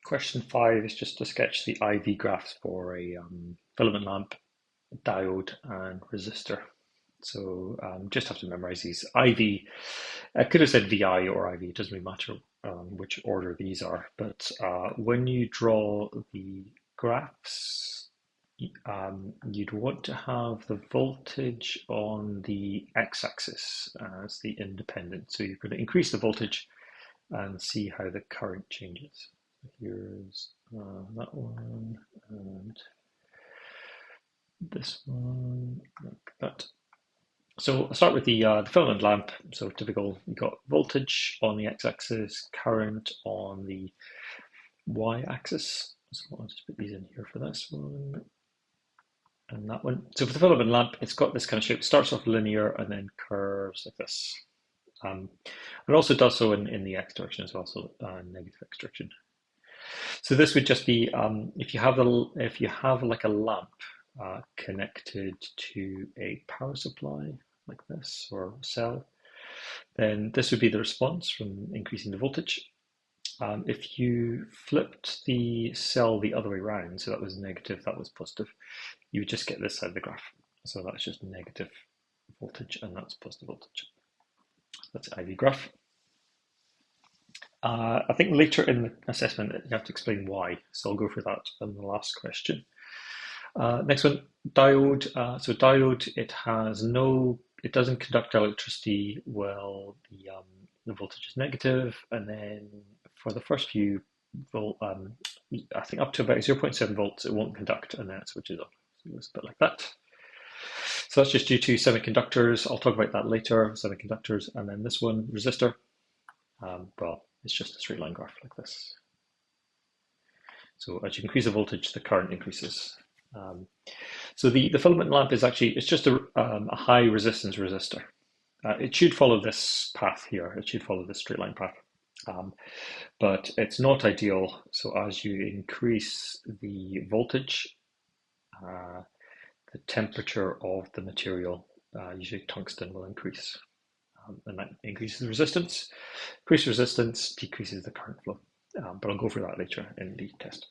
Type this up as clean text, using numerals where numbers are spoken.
Question 5 is just to sketch the IV graphs for a filament lamp, diode, and resistor. So just have to memorize these. IV, I could have said VI or IV, it doesn't really matter which order these are. But when you draw the graphs, you'd want to have the voltage on the x-axis as the independent. So you're going to increase the voltage and see how the current changes. Here's that one and this one, like that. So I'll start with the filament lamp. So typical, you've got voltage on the x-axis, current on the y-axis. So I'll just put these in here for this one and that one. So for the filament lamp, it's got this kind of shape. It starts off linear and then curves like this. It also does so in the x direction as well, so negative x direction. So this would just be if you have like a lamp connected to a power supply like this or cell, then this would be the response from increasing the voltage. If you flipped the cell the other way around, so that was negative, that was positive, you would just get this side of the graph. So that's just negative voltage and that's positive voltage. That's the IV graph. I think later in the assessment you have to explain why, so I'll go for that in the last question. Next one, diode. So diode, it doesn't conduct electricity while the voltage is negative, and then for the first few volt, I think up to about 0.7 volts, it won't conduct, and then it switches off. So it's a bit like that. So that's just due to semiconductors. I'll talk about that later, semiconductors, and then this one, resistor. Well, it's just a straight line graph like this. So as you increase the voltage, the current increases. So the filament lamp is actually, it's just a high resistance resistor. It should follow this path here. It should follow this straight line path. But it's not ideal. So as you increase the voltage, the temperature of the material, usually tungsten, will increase. And that increases the resistance. Increased resistance decreases the current flow. But I'll go for that later in the test.